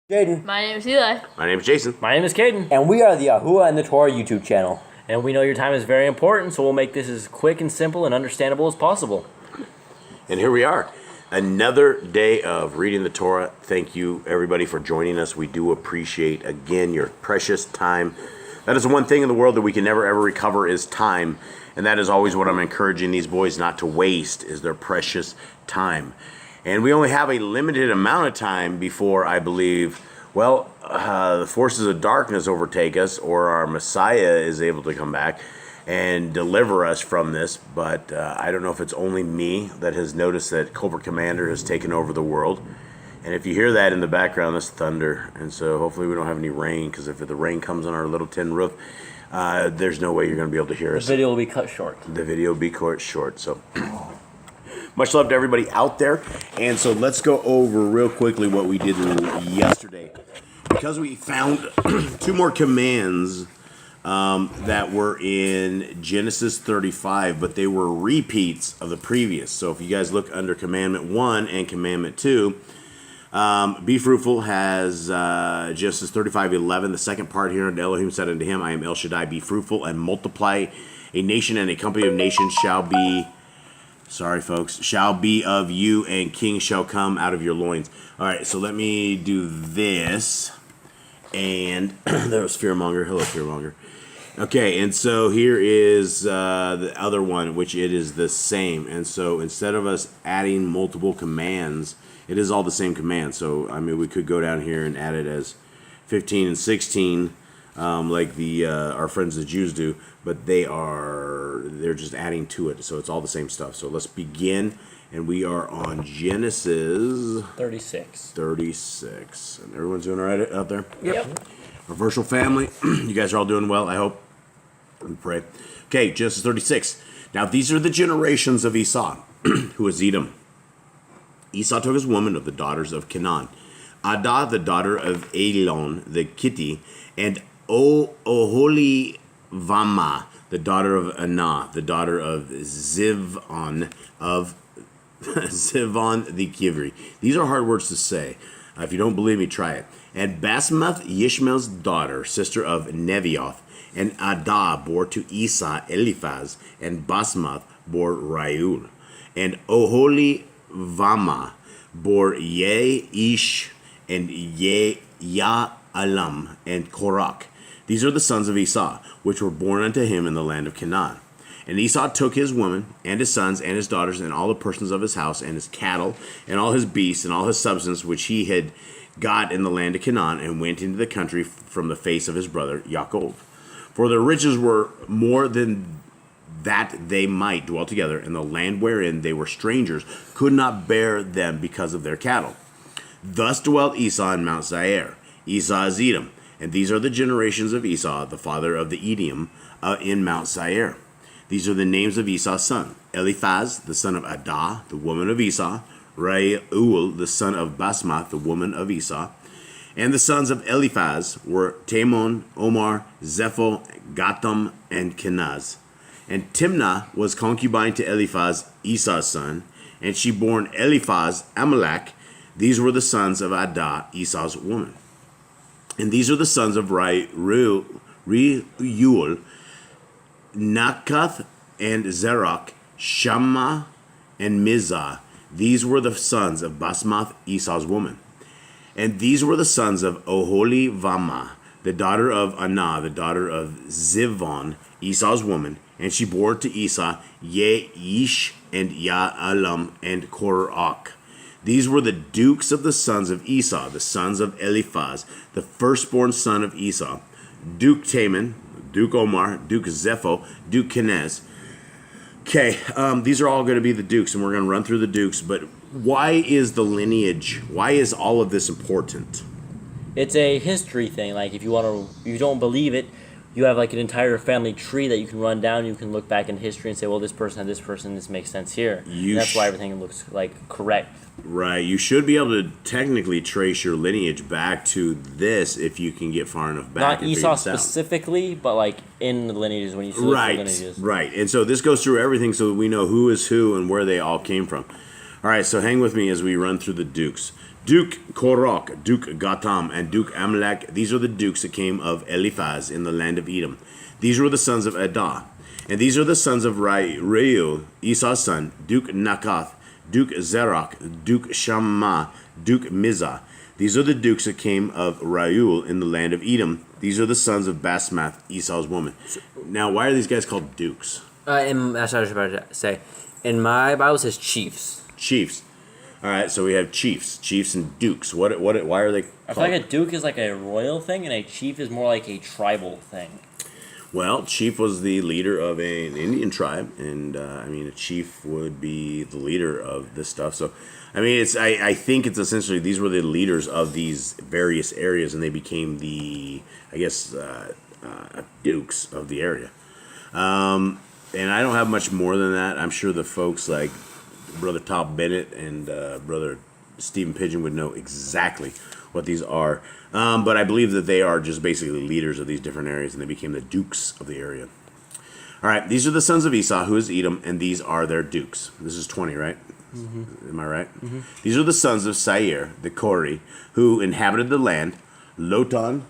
Jaden. My name is Eli. My name is Jason. My name is Caden. And we are the Yahuwah and the Torah YouTube channel. And we know your time is very important, so we'll make this as quick and simple and understandable as possible. And here we are. Another day of reading the Torah. Thank you, everybody, for joining us. We do appreciate, again, your precious time. That is the one thing in the world that we can never, ever recover is time. And that is always what I'm encouraging these boys not to waste, is their precious time. And we only have a limited amount of time before, I believe, the forces of darkness overtake us, or our Messiah is able to come back and deliver us from this. But I don't know if it's only me that has noticed that Cobra Commander has taken over the world. And if you hear that in the background, that's thunder. And so hopefully we don't have any rain, because if the rain comes on our little tin roof, there's no way you're going to be able to hear us. The video will be cut short. The video will be cut short. So much love to everybody out there. And so let's go over real quickly what we did yesterday. Because we found two more commands that were in Genesis 35, but they were repeats of the previous. So if you guys look under Commandment 1 and Commandment 2, be fruitful has Genesis 35:11. The second part here, and Elohim said unto him, I am El Shaddai, be fruitful and multiply. A nation and a company of nations shall be of you, and kings shall come out of your loins. All right, so let me do this. And there was Fearmonger. Hello, Fearmonger. Okay, and so here is the other one, which it is the same. And so instead of us adding multiple commands, it is all the same command. So, I mean, we could go down here and add it as 15 and 16, like our friends the Jews do, but they're just adding to it. So it's all the same stuff. So let's begin, and we are on Genesis 36. 36. And everyone's doing all right out there? Yep. Our virtual family, you guys are all doing well, I hope. We pray. Okay, Genesis 36. Now these are the generations of Esau, who is Edom. Esau took his woman of the daughters of Canaan, Adah, the daughter of Elon the Kitti, and Oholibamah, the daughter of Anah, the daughter of Zivon the Kivri. These are hard words to say. If you don't believe me, try it. And Basmath, Yishmael's daughter, sister of Nevioth, and Adah bore to Esau Eliphaz, and Basmath bore Reuel, and Oholibamah bore Ish, and Ya'alam, and Korach. These are the sons of Esau, which were born unto him in the land of Canaan. And Esau took his woman, and his sons, and his daughters, and all the persons of his house, and his cattle, and all his beasts, and all his substance, which he had got in the land of Canaan, and went into the country from the face of his brother Yaakov. For their riches were more than that they might dwell together, and the land wherein they were strangers could not bear them because of their cattle. Thus dwelt Esau in Mount Seir. Esau is Edom, and these are the generations of Esau, the father of the Edom, in Mount Seir. These are the names of Esau's son: Eliphaz, the son of Adah, the woman of Esau; Reuel, the son of Basmath, the woman of Esau. And the sons of Eliphaz were Timon, Omar, Zepho, Gatam, and Kenaz. And Timnah was concubine to Eliphaz, Esau's son, and she bore Eliphaz Amalek. These were the sons of Adah, Esau's woman. And these are the sons of Reuel, Nakath, and Zerach, Shammah, and Mizah. These were the sons of Basmath, Esau's woman. And these were the sons of Oholibamah, the daughter of Anah, the daughter of Zivon, Esau's woman. And she bore to Esau Ish, and Ya'alam, and Korach. These were the dukes of the sons of Esau, the sons of Eliphaz, the firstborn son of Esau: Duke Taman, Duke Omar, Duke Zepho, Duke Kenaz. Okay, these are all going to be the dukes, and we're going to run through the dukes. But why is the lineage, why is all of this important? It's a history thing. Like, if you don't believe it, you have like an entire family tree that you can run down. You can look back in history and say, well, this person had this person, this makes sense here. That's why everything looks like correct. Right. You should be able to technically trace your lineage back to this if you can get far enough back. Not Esau specifically, but like in the lineages, when you see the lineages. Right. And so this goes through everything so that we know who is who and where they all came from. All right, so hang with me as we run through the dukes. Duke Korok, Duke Gatam, and Duke Amalek. These are the dukes that came of Eliphaz in the land of Edom. These were the sons of Edah. And these are the sons of Reuel, Esau's son, Duke Nakath, Duke Zerach, Duke Shammah, Duke Mizah. These are the dukes that came of Reuel in the land of Edom. These are the sons of Basmath, Esau's woman. Now, why are these guys called dukes? That's what I was about to say. In my Bible, it says chiefs. Chiefs. All right, so we have chiefs and dukes. Why are they called? I feel like a duke is like a royal thing, and a chief is more like a tribal thing. Well, chief was the leader of an Indian tribe, and a chief would be the leader of this stuff. So, I think it's essentially these were the leaders of these various areas, and they became the, dukes of the area. And I don't have much more than that. I'm sure the folks like Brother Top Bennett and Brother Stephen Pigeon would know exactly what these are. But I believe that they are just basically leaders of these different areas, and they became the dukes of the area. All right, these are the sons of Esau, who is Edom, and these are their dukes. This is 20, right? Mm-hmm. Am I right? Mm-hmm. These are the sons of Seir, the Kori, who inhabited the land, Lotan,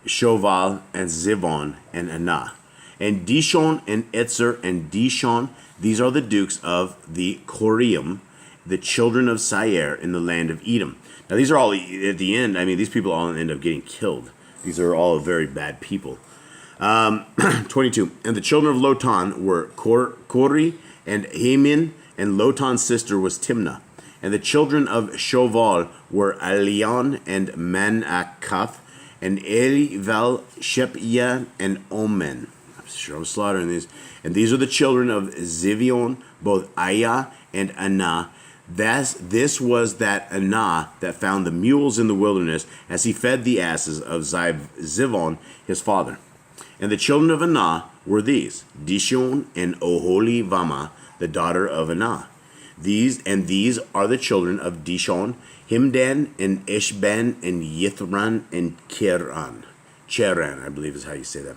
Shoval, and Zivon, and Anah. And Dishon and Etzer and Dishon, these are the dukes of the Korium, the children of Seir in the land of Edom. Now, these are all, at the end, these people all end up getting killed. These are all very bad people. 22. And the children of Lotan were Kori and Hamin, and Lotan's sister was Timnah. And the children of Shoval were Alion and Manakath, and Elivel, Shepia, and Omen. I'm sure I'm slaughtering these. And these are the children of Zivion, both Ayah and Anah. This was that Anah that found the mules in the wilderness as he fed the asses of Zivon, his father. And the children of Anah were these, Dishon and Oholivama, the daughter of Anah. These are the children of Dishon, Himdan and Ishban and Yithran and Cheran, I believe is how you say that.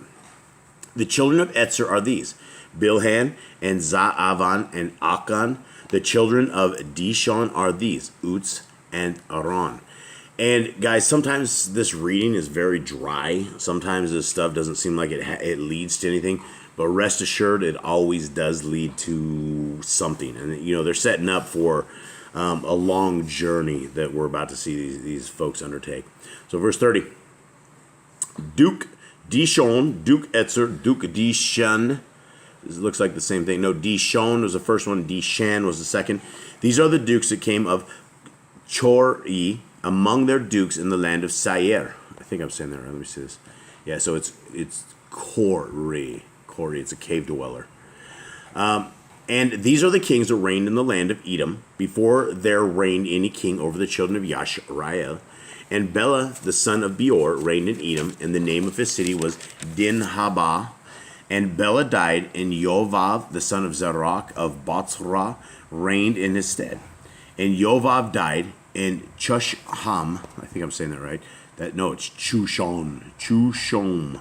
The children of Etzer are these, Bilhan and Zaavan and Akan. The children of Dishon are these, Uts and Aran. And guys, sometimes this reading is very dry. Sometimes this stuff doesn't seem like it leads to anything. But rest assured, it always does lead to something. And, they're setting up for a long journey that we're about to see these folks undertake. So verse 30. Duke Dishon, Duke Etzer, Duke Dishan. This looks like the same thing. No, Dishon was the first one. Dishan was the second. These are the dukes that came of Chori among their dukes in the land of Seir. I think I'm saying that right. Let me see this. Yeah, so it's Kori. Kori, it's a cave dweller. And these are the kings that reigned in the land of Edom before there reigned any king over the children of Yashrael. And Bela, the son of Beor, reigned in Edom, and the name of his city was Dinhabah. And Bela died, and Yovav, the son of Zerach of Botzrah, reigned in his stead. And Yovav died, and Chusham, I think I'm saying that right. It's Chushom.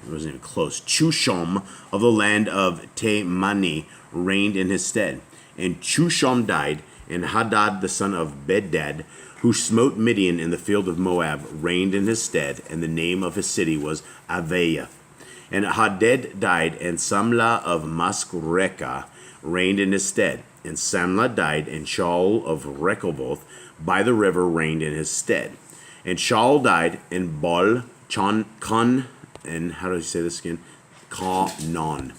It wasn't even close. Chushom of the land of Temani reigned in his stead. And Chusham died, and Hadad, the son of Bedad, who smote Midian in the field of Moab, reigned in his stead, and the name of his city was Aveah. And Hadad died, and Samlah of Masrekah reigned in his stead. And Samlah died, and Shaul of Rechoboth by the river reigned in his stead. And Shaul died, and Baal and how do you say this again? Kanon,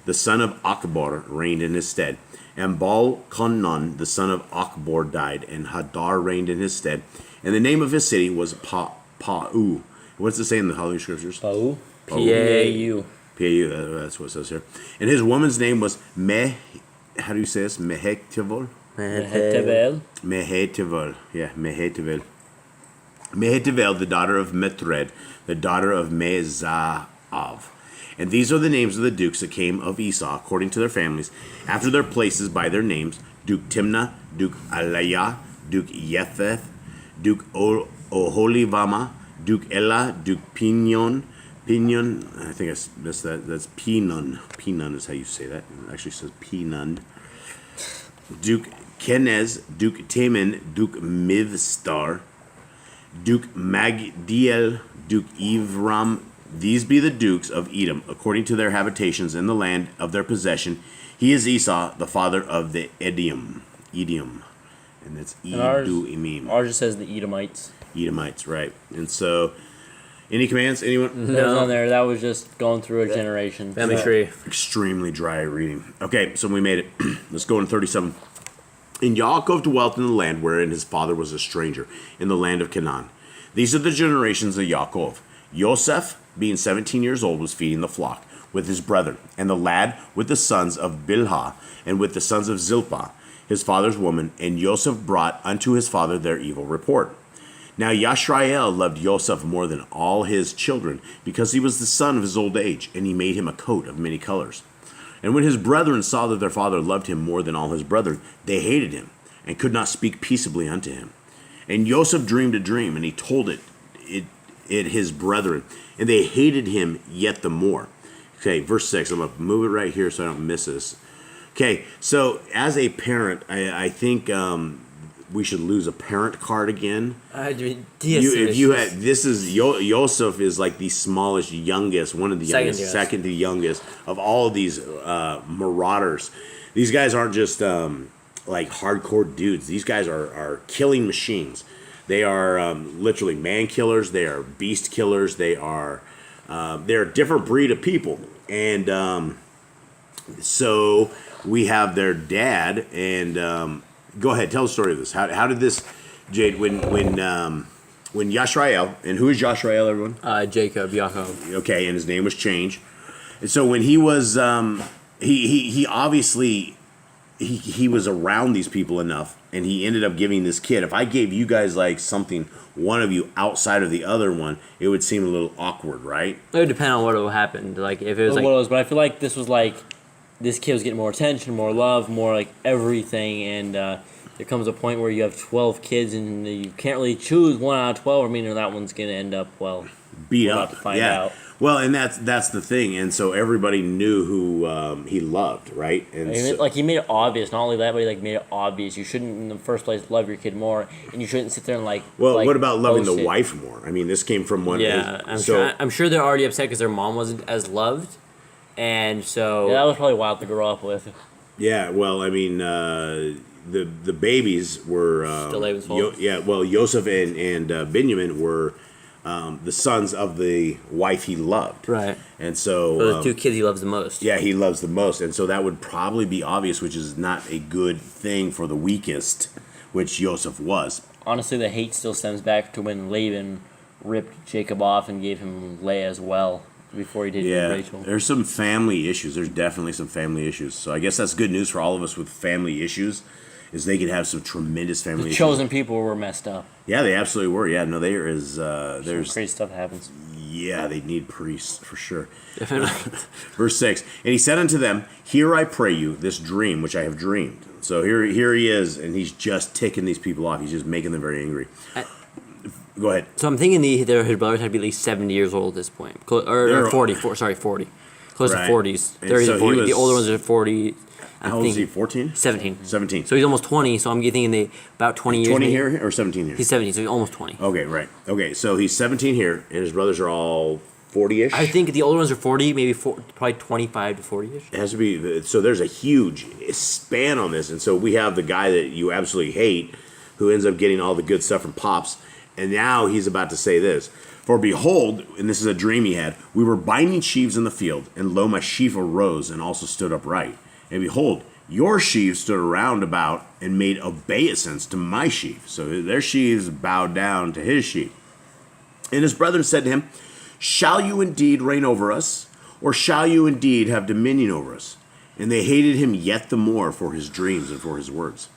the son of Akbor, reigned in his stead. And Baal Kanon, the son of Akbor, died, and Hadar reigned in his stead. And the name of his city was Pa'u. What's it say in the Holy Scriptures? Pa'u. P-A-U. P-A-U, that's what it says here. And his woman's name was how do you say this? Mehetivol? Mehetivol. Yeah, Mehetivol. Mehetivol, the daughter of Metred, the daughter of Mezav. And these are the names of the dukes that came of Esau, according to their families, after their places by their names: Duke Timnah, Duke Alayah, Duke Yetheth, Duke Oholivama, Duke Elah, Duke Pinon, I think I missed that. That's Pinon. Pinon is how you say that. It actually says Pinon. Duke Kenez, Duke Taman, Duke Mivstar, Duke Magdiel, Duke Ivram. These be the dukes of Edom, according to their habitations in the land of their possession. He is Esau, the father of the Edom. And that's Edu-imim. Ours just says the Edomites. Edomites, right. And so, any commands? Anyone? That was on there. That was just going through a generation. Family tree. Extremely dry reading. Okay, so we made it. Let's go in 37. And Yaakov dwelt in the land wherein his father was a stranger, in the land of Canaan. These are the generations of Yaakov. Yosef, being 17 years old, was feeding the flock with his brethren, and the lad with the sons of Bilhah, and with the sons of Zilpah, his father's woman, and Yosef brought unto his father their evil report. Now Yashrael loved Yosef more than all his children, because he was the son of his old age, and he made him a coat of many colors. And when his brethren saw that their father loved him more than all his brethren, they hated him, and could not speak peaceably unto him. And Yosef dreamed a dream, and he told it his brethren, and they hated him yet the more. Okay, verse 6. I'm going to move it right here so I don't miss this. Okay, so as a parent, I think we should lose a parent card again. If you had, this is Yosef is like the smallest, youngest, one of the youngest, second to youngest of all of these marauders. These guys aren't just like hardcore dudes. These guys are killing machines. They are literally man killers. They are beast killers. They're a different breed of people. And so we have their dad. And go ahead, tell the story of this. How did this, Jade, when Yashrael, and who is Yashrael, everyone? Jacob, Yaakov. Okay, and his name was changed. And so when he was, he obviously, he was around these people enough, and he ended up giving this kid. If I gave you guys like something, one of you outside of the other one, it would seem a little awkward, right? It would depend on what happened. Like if it was like, but I feel like this was like this kid was getting more attention, more love, more like everything, and there comes a point where you have 12 kids and you can't really choose one out of 12. I mean, that one's gonna end up beat we'll up. Have to find out. Well, and that's the thing, and so everybody knew who he loved, right? And he made it obvious. Not only that, but he made it obvious. You shouldn't, in the first place, love your kid more, and you shouldn't sit there and Well, what about loving the wife more? I mean, this came from one. Yeah, I'm sure they're already upset because their mom wasn't as loved, and so that was probably wild to grow up with. Yeah, well, I mean, the babies were Yosef and Benjamin were. The sons of the wife he loved. Right. And so the two kids he loves the most. Yeah, he loves the most. And so that would probably be obvious, which is not a good thing for the weakest, which Joseph was. Honestly, the hate still stems back to when Laban ripped Jacob off and gave him Leah as well before he did Rachel. There's some family issues. There's definitely some family issues. So I guess that's good news for all of us with family issues, is they could have some tremendous family issues. The chosen people were messed up. Yeah, they absolutely were. Yeah, no, there's some crazy stuff happens. Yeah, they need priests for sure. Verse 6, and he said unto them, "Hear, I pray you, this dream which I have dreamed." So here he is, and he's just ticking these people off. He's just making them very angry. Go ahead. So I'm thinking his brothers had to be at least 70 years old at this point, or 40. Close to 40s. 30 to 40. The older ones are 40. How old is he? 14? 17. 17. So he's almost 20. So I'm thinking they about 20 years. 20 here or 17 here? He's 17, so he's almost 20. Okay, right. Okay, so he's 17 here, and his brothers are all 40-ish? I think the older ones are 40, maybe probably 25 to 40-ish. It has to be. So there's a huge span on this, and so we have the guy that you absolutely hate, who ends up getting all the good stuff from Pops, and now he's about to say this. For behold, and this is a dream he had, we were binding sheaves in the field, and lo, my sheaf arose and also stood upright. And behold, your sheaves stood around about and made obeisance to my sheaf. So their sheaves bowed down to his sheaf. And his brethren said to him, "Shall you indeed reign over us? Or shall you indeed have dominion over us?" And they hated him yet the more for his dreams and for his words.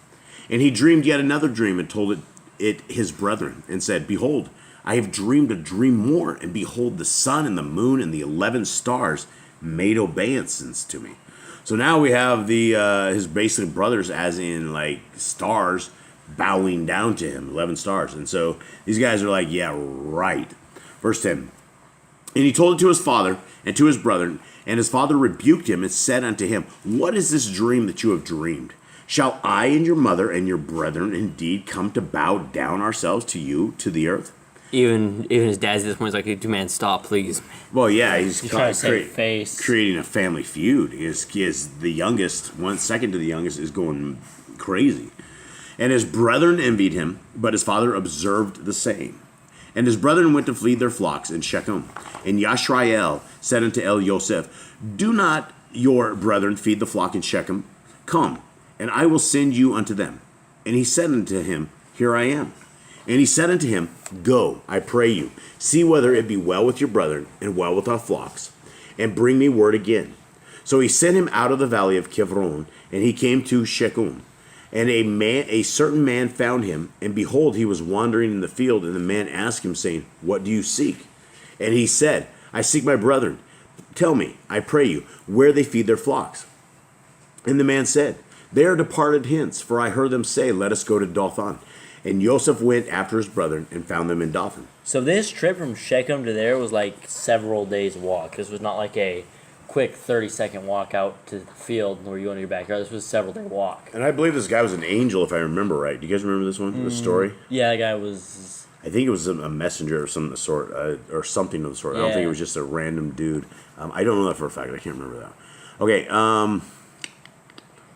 And he dreamed yet another dream and told it his brethren, and said, "Behold, I have dreamed a dream more, and behold, the sun and the moon and the 11 stars made obeisance to me." So now we have his basically brothers, as in like stars, bowing down to him, 11 stars. And so these guys are like, yeah, right. Verse 10. And he told it to his father and to his brethren, and his father rebuked him and said unto him, "What is this dream that you have dreamed? Shall I and your mother and your brethren indeed come to bow down ourselves to you, to the earth? Even his dad's at this point is like, "Dude, man, stop, please." Well, yeah, he's trying to save face. creating a family feud. Is the youngest, second to the youngest, is going crazy. And his brethren envied him, but his father observed the same. And his brethren went to feed their flocks in Shechem. And Yashrael said unto El Yosef, Do not your brethren feed the flock in Shechem? Come, and I will send you unto them. And he said unto him, Here I am. And he said unto him, Go, I pray you, see whether it be well with your brethren, and well with our flocks, and bring me word again. So he sent him out of the valley of Kivron, and he came to Shechem. And a certain man found him, and behold, he was wandering in the field, and the man asked him, saying, What do you seek? And he said, I seek my brethren. Tell me, I pray you, where they feed their flocks. And the man said, They are departed hence, for I heard them say, Let us go to Dothan. And Joseph went after his brethren, and found them in Dothan. So this trip from Shechem to there was like several days' walk. This was not like a quick 30-second walk out to the field where you go into your backyard. This was a several-day walk. And I believe this guy was an angel, if I remember right. Do you guys remember this one, this story? Yeah, the guy was... I think it was a messenger or some of the sort, or something of the sort. I don't think it was just a random dude. I don't know that for a fact. I can't remember that. Okay, where are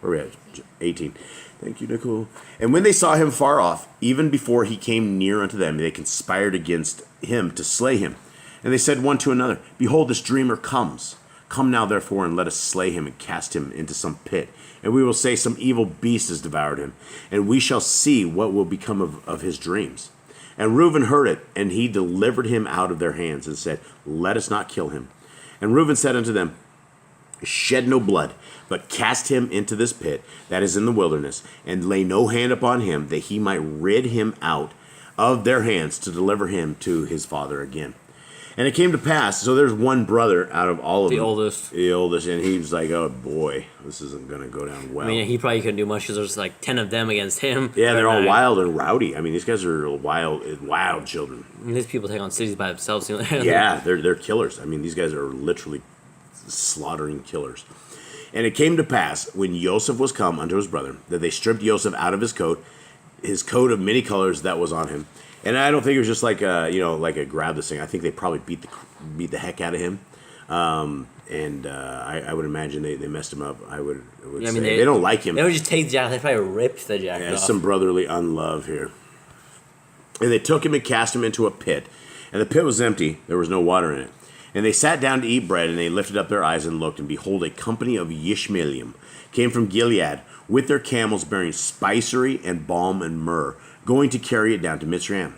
we at? 18. Thank you, Nicole. And when they saw him far off, even before he came near unto them, they conspired against him to slay him. And they said one to another, Behold, this dreamer comes. Come now, therefore, and let us slay him and cast him into some pit. And we will say some evil beast has devoured him. And we shall see what will become of his dreams. And Reuben heard it, and he delivered him out of their hands, and said, Let us not kill him. And Reuben said unto them, Shed no blood, but cast him into this pit that is in the wilderness, and lay no hand upon him, that he might rid him out of their hands, to deliver him to his father again. And it came to pass, so there's one brother out of all of them. The oldest, and he was like, oh boy, this isn't going to go down well. I mean, he probably couldn't do much because there's like 10 of them against him. Yeah, they're all wild and rowdy. I mean, these guys are wild children. I mean, these people take on cities by themselves. Yeah, they're killers. I mean, these guys are literally slaughtering killers. And it came to pass, when Joseph was come unto his brother, that they stripped Joseph out of his coat of many colors that was on him. And I don't think it was just like a grab this thing. I think they probably beat the heck out of him. I would imagine they messed him up. I would say they don't like him. They would just take the jacket. They probably ripped the jacket off. Some brotherly unlove here. And they took him and cast him into a pit. And the pit was empty. There was no water in it. And they sat down to eat bread, and they lifted up their eyes and looked, and behold, a company of Yishmaelim came from Gilead with their camels bearing spicery and balm and myrrh, going to carry it down to Mitzrayim.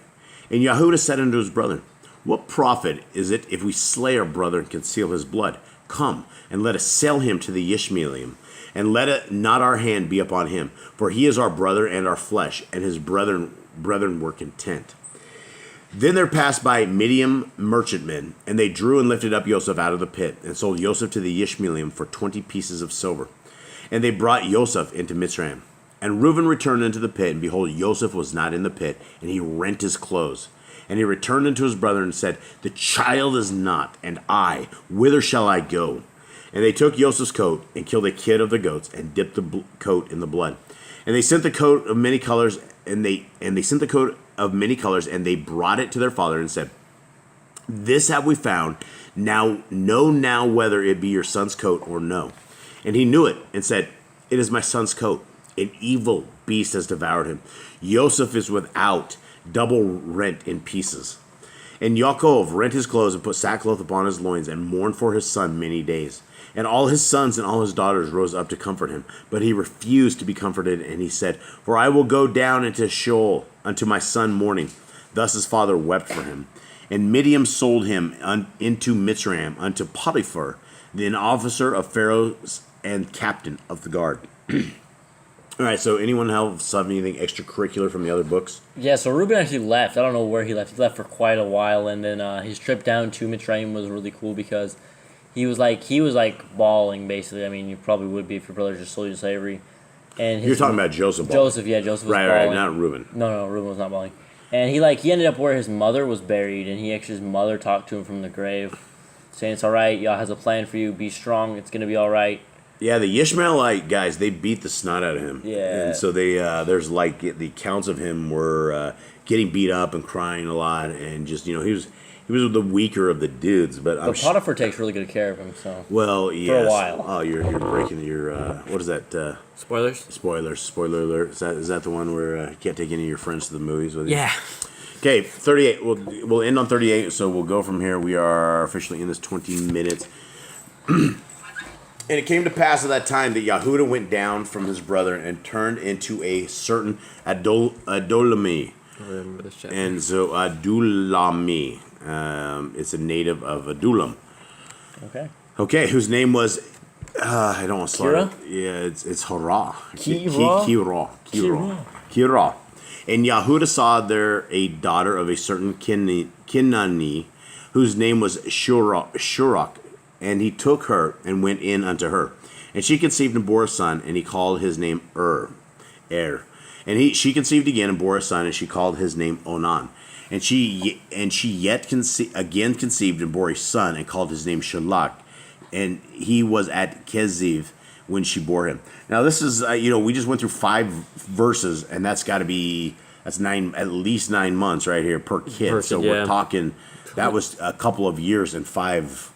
And Yehudah said unto his brethren, What profit is it if we slay our brother and conceal his blood? Come, and let us sell him to the Yishmaelim, and let it not our hand be upon him, for he is our brother and our flesh, and his brethren were content. Then there passed by Midian merchantmen, and they drew and lifted up Joseph out of the pit, and sold Joseph to the Yishmaelim for 20 pieces of silver. And they brought Joseph into Mitzrayim. And Reuben returned into the pit, and behold, Joseph was not in the pit, and he rent his clothes. And he returned unto his brethren and said, The child is not, and I, whither shall I go? And they took Joseph's coat, and killed a kid of the goats, and dipped the coat in the blood. And they sent the coat of many colors, and they brought it to their father, and said, This have we found. Now know whether it be your son's coat or no. And he knew it, and said, It is my son's coat. An evil beast has devoured him. Joseph is without, double rent in pieces. And Yaakov rent his clothes, and put sackcloth upon his loins, and mourned for his son many days. And all his sons and all his daughters rose up to comfort him. But he refused to be comforted, and he said, For I will go down into Sheol unto my son mourning. Thus his father wept for him. And Midian sold him into Mitzrayim unto Potiphar, an officer of Pharaoh's and captain of the guard. All right, so anyone else have anything extracurricular from the other books? Yeah, so Reuben actually left. I don't know where he left. He left for quite a while, and then his trip down to Mitzrayim was really cool because he was bawling, basically. I mean, you probably would be if your brothers just sold you to slavery. And you're talking about Joseph bawling. Joseph was bawling. Right, not Reuben. No, Reuben was not bawling. And he ended up where his mother was buried, and his mother talked to him from the grave, saying, It's all right, Yah has a plan for you, be strong, it's going to be all right. Yeah, the Ishmaelite guys, they beat the snot out of him. Yeah. And so they there's like the accounts of him were getting beat up and crying a lot, and just he was the weaker of the dudes. But Potiphar takes really good care of him. So yes. For a while. Oh, you're breaking your what is that? Spoilers. Spoiler alert. Is that the one where you can't take any of your friends to the movies with you? Yeah. Okay, 38. We'll end on 38, so we'll go from here. We are officially in this 20 minutes. And it came to pass at that time that Yahudah went down from his brother and turned into a certain Adolami. I remember this chapter. And so Adulami, it's a native of Adullam. Okay, whose name was, I don't want to slaughter. Yeah, it's Hara. Kira. And Yahudah saw there a daughter of a certain Kinani, whose name was Shurak. And he took her and went in unto her. And she conceived and bore a son, and he called his name Er. And she conceived again and bore a son, and she called his name Onan. And she yet again conceived and bore a son, and called his name Shalak. And he was at Keziv when she bore him. Now this is we just went through 5 verses, and that's at least 9 months right here per kid. We're talking that was a couple of years and 5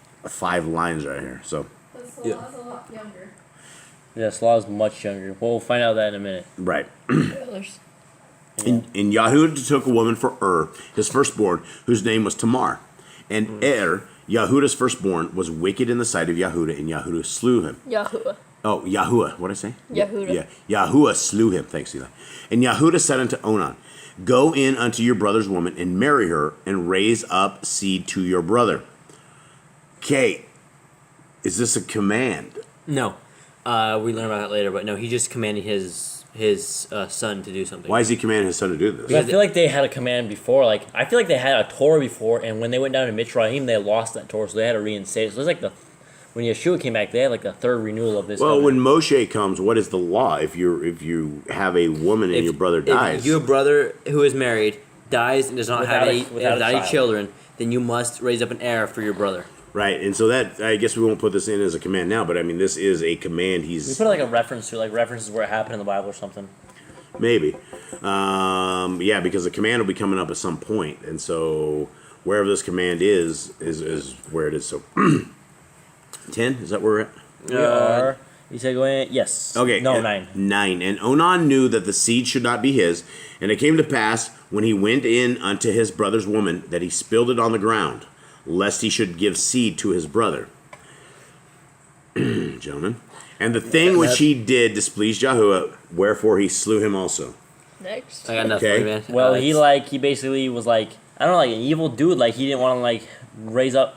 lines right here. So Salah's a lot younger. Yeah, Salah's much younger. We'll find out that in a minute. Right. Spoilers. And Yahudah took a woman for his firstborn, whose name was Tamar. And Yahudah's firstborn, was wicked in the sight of Yahudah, and Yahudah slew him. Yahuwah. Oh, Yahuwah. What did I say? Yahudah. Yeah. Yahuwah slew him. Thanks, Eli. And Yahudah said unto Onan, Go in unto your brother's woman, and marry her, and raise up seed to your brother. Okay, is this a command? No. We learn about it later, but no, he just commanded his son to do something. Why is he commanding his son to do this? Because I feel like they had a command before. Like I feel like they had a Torah before, and when they went down to Mitzrayim, they lost that Torah, so they had to reinstate it. So it's like when Yeshua came back, they had like the 3rd renewal of this. Well, covenant. when Moshe comes, what is the law? If you have a woman and your brother dies, if your brother who is married dies and does not have any child. children, then you must raise up an heir for your brother. right? And so that, I guess we won't put this in as a command now, but I mean, this is a command. We put like a reference to, like references where it happened in the Bible or something. Maybe. Yeah, because the command will be coming up at some point, and so wherever this command is where it is. So 10, is that where we're at? We are. You said go in? Yes. Okay. No, 9. 9. And Onan knew that the seed should not be his, and it came to pass when he went in unto his brother's woman that he spilled it on the ground, lest he should give seed to his brother. Gentlemen. And the thing which he did displeased Yahuwah, wherefore he slew him also. Next. I got nothing, Okay. man. Well, he basically was like, I don't know, like an evil dude. Like he didn't want to like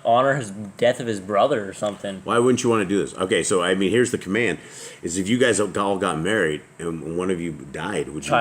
honor his death of his brother or something. Why wouldn't you want to do this? Okay, so I mean, here's the command: is if you guys all got married and one of you died, would you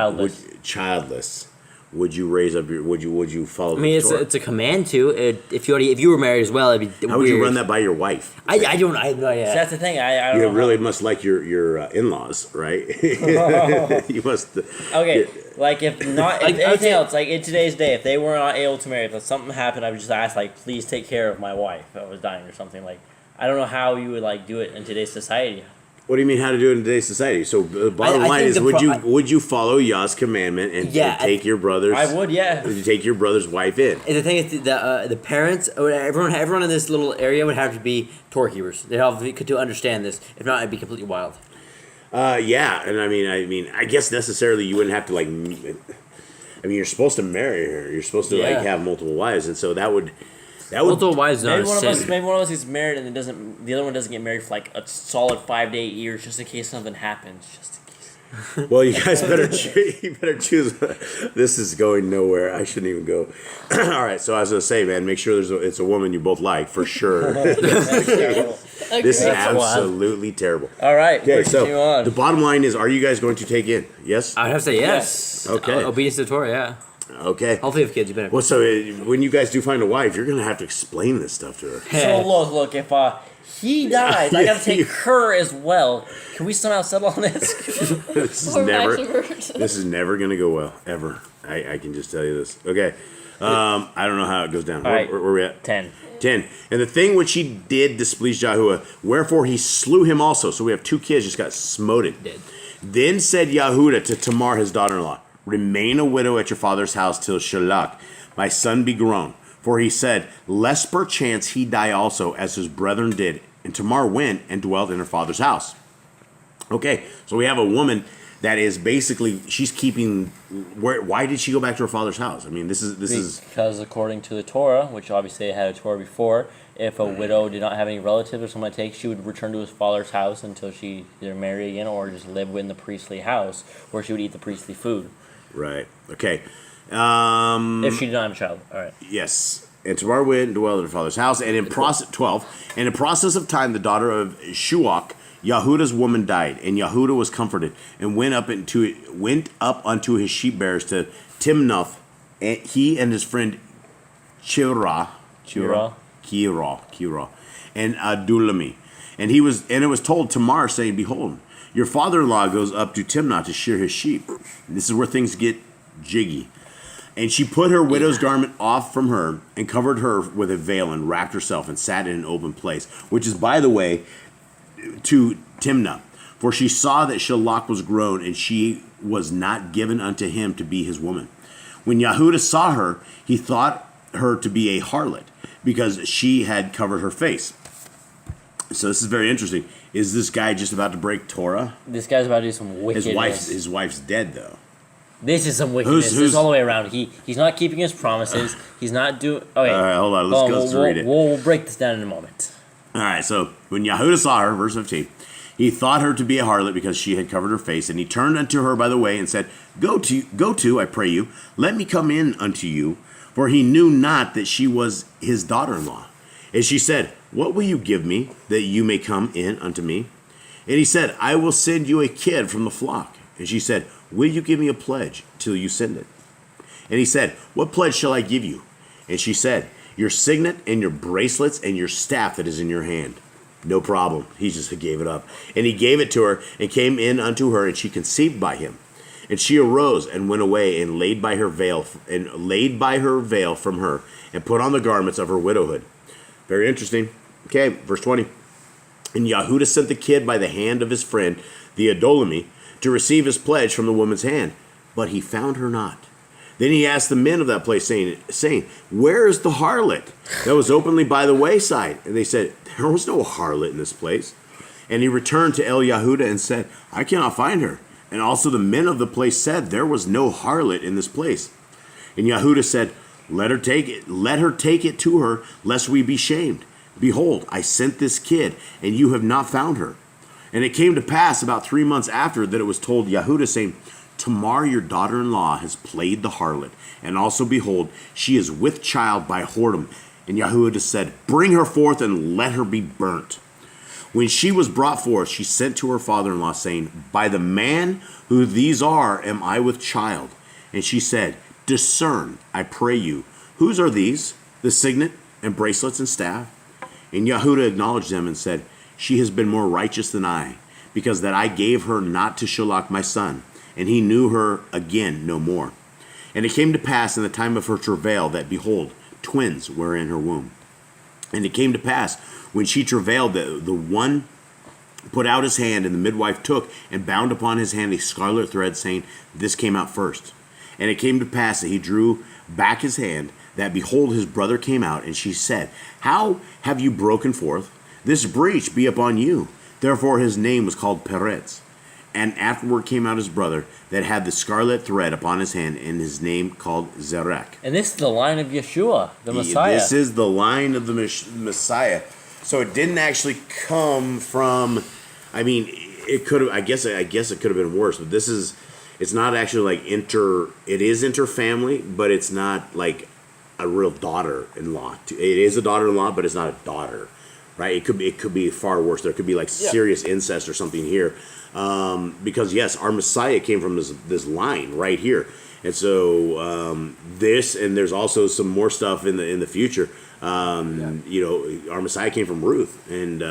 childless? Would you raise up your? Would you follow? I mean, Torah? it's a command to. If you were married as well, it'd be How weird. would you run that by your wife? I have no idea. So that's the thing. I don't You know really must like your in-laws, right? You must. Okay, like if not, Like, if anything else, like in today's day, if they were not able to marry, if something happened, I would just ask, like, please take care of my wife if I was dying or something. Like, I don't know how you would like do it in today's society. What do you mean? How to do it in today's society? So the bottom line think is, would you follow Yah's commandment and take your brother's? I would, yeah. Would you take your brother's wife in? And the thing is, the parents, or everyone in this little area would have to be Torah keepers. They have to understand this. If not, it'd be completely wild. Yeah, and I mean, I guess necessarily you wouldn't have to like. I mean, you're supposed to marry her. You're supposed to like have multiple wives, and so that would. Multiple wives, not Maybe one of us gets married and the other one doesn't get married for like a solid 5 to 8 years, just in case something happens. Just in case. Well, you guys better choose. This is going nowhere. I shouldn't even go. All right, so I was gonna say, man, make sure it's a woman you both like for sure. This is absolutely terrible. All right. Okay, so continue on. the bottom line is, are you guys going to take in? Yes. I would have to say yes. Okay. Obedience to the Torah, yeah. Okay. Hopefully, if kids, you better. Well, so when you guys do find a wife, you're gonna have to explain this stuff to her. So look, if he dies, I gotta take her as well. Can we somehow settle on this? This is never gonna go well ever. I can just tell you this. Okay. I don't know how it goes down. All right. Where are we at? 10. 10. And the thing which he did displeased Yahuwah, wherefore he slew him also. So we have 2 kids just got smoted. Dead. Then said Yahudah to Tamar, his daughter-in-law, remain a widow at your father's house till Shalach, my son, be grown. For he said, lest perchance he die also, as his brethren did. And Tamar went and dwelt in her father's house. Okay, so we have a woman that is basically, she's keeping, why did she go back to her father's house? I mean, this is because according to the Torah, which obviously they had a Torah before, if a widow did not have any relatives or someone to take, she would return to his father's house until she either marry again or just live in the priestly house where she would eat the priestly food. Right. Okay. If she did not have a child. All right. Yes. And Tamar went and dwelled in her father's house. And in process, 12, and in process of time, the daughter of Shuach, Yahudah's woman, died, and Yahudah was comforted, and went up unto his sheep bearers to Timnath, and he and his friend Kira, and Adulami. And it was told Tamar, saying, behold, your father-in-law goes up to Timnath to shear his sheep. And this is where things get jiggy. And she put her widow's garment off from her, and covered her with a veil, and wrapped herself, and sat in an open place, which is, by the way, to Timnah. For she saw that Shalach was grown, and she was not given unto him to be his woman. When Yahudah saw her, he thought her to be a harlot, because she had covered her face. So this is very interesting. Is this guy just about to break Torah? This guy's about to do some wickedness. His wife's dead, though. This is some wickedness. This is all the way around. He's not keeping his promises. He's not doing... Okay. All right, hold on. Let's read it. We'll break this down in a moment. All right, so when Yahudah saw her, verse 15, he thought her to be a harlot because she had covered her face, and he turned unto her by the way and said, Go to, I pray you, let me come in unto you, for he knew not that she was his daughter-in-law. And she said, What will you give me, that you may come in unto me? And he said, I will send you a kid from the flock. And she said, Will you give me a pledge till you send it? And he said, What pledge shall I give you? And she said, Your signet and your bracelets and your staff that is in your hand. No problem. He just gave it up. And he gave it to her, and came in unto her, and she conceived by him. And she arose and went away, and laid by her veil from her, and put on the garments of her widowhood. Very interesting. Okay, verse 20. And Yahudah sent the kid by the hand of his friend, the Adolami, to receive his pledge from the woman's hand. But he found her not. Then he asked the men of that place, saying, Where is the harlot that was openly by the wayside? And they said, There was no harlot in this place. And he returned to El Yahudah and said, I cannot find her. And also the men of the place said, There was no harlot in this place. And Yahudah said, Let her take it to her, lest we be shamed. Behold, I sent this kid, and you have not found her. And it came to pass about 3 months after that it was told Yahudah, saying, Tamar, your daughter-in-law, has played the harlot, and also, behold, she is with child by whoredom. And Yahudah said, Bring her forth, and let her be burnt. When she was brought forth, she sent to her father-in-law, saying, By the man who these are am I with child. And she said, Discern, I pray you, whose are these, the signet, and bracelets, and staff? And Yahudah acknowledged them, and said, She has been more righteous than I, because that I gave her not to Shalach my son, and he knew her again no more. And it came to pass in the time of her travail that, behold, twins were in her womb. And it came to pass, when she travailed, that the one put out his hand, and the midwife took and bound upon his hand a scarlet thread, saying, This came out first. And it came to pass that he drew back his hand, that, behold, his brother came out, and she said, How have you broken forth? This breach be upon you. Therefore his name was called Peretz. And afterward came out his brother that had the scarlet thread upon his hand, and his name called Zerach. And this is the line of Yeshua, the Messiah. This is the line of the Messiah. So it didn't actually come from, I mean, it could have, I guess it could have been worse, but it's not actually like it is inter-family, but it's not like a real daughter-in-law. It is a daughter-in-law, but it's not a daughter, right? It could be far worse. There could be like serious incest or something here. Because yes, our Messiah came from this line right here, and so there's also some more stuff in the future. You know, our Messiah came from Ruth, and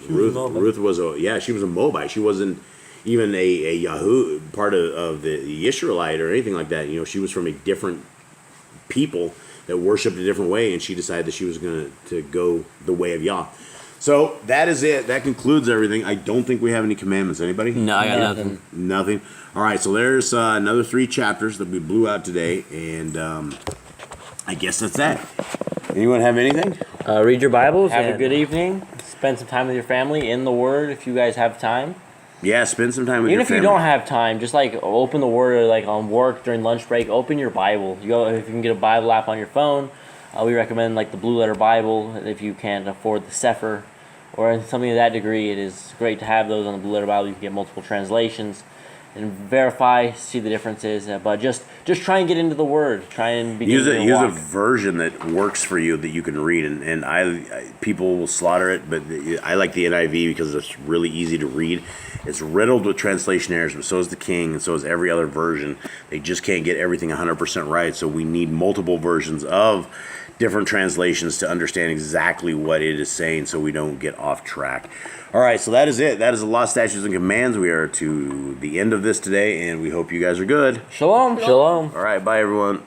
Ruth was she was a Moabite. She wasn't even a Yahoo part of the Israelite or anything like that. You know, she was from a different people that worshipped a different way, and she decided that she was going to go the way of Yah. So that is it. That concludes everything. I don't think we have any commandments. Anybody? No, I got nothing. Nothing. All right, so there's another 3 chapters that we blew out today, and I guess that's that. Anyone have anything? Read your Bibles. Have a good evening. Spend some time with your family in the Word if you guys have time. Yeah, spend some time with Even your if family. you don't have time, just like open the Word, like on work during lunch break. Open your Bible. You go if you can get a Bible app on your phone. We recommend like the Blue Letter Bible if you can't afford the Sefer or something to that degree. It is great to have those on the Blue Letter Bible. You can get multiple translations and verify, see the differences. But just try and get into the Word. Try and begin to use walk. a version that works for you that you can read. And I people will slaughter it, but I like the NIV because it's really easy to read. It's riddled with translation errors, but so is the King, and so is every other version. They just can't get everything 100% right, so we need multiple versions of different translations to understand exactly what it is saying so we don't get off track. All right, so that is it. That is the law, statutes, and commands. We are to the end of this today, and we hope you guys are good. Shalom. Shalom. All right, bye, everyone.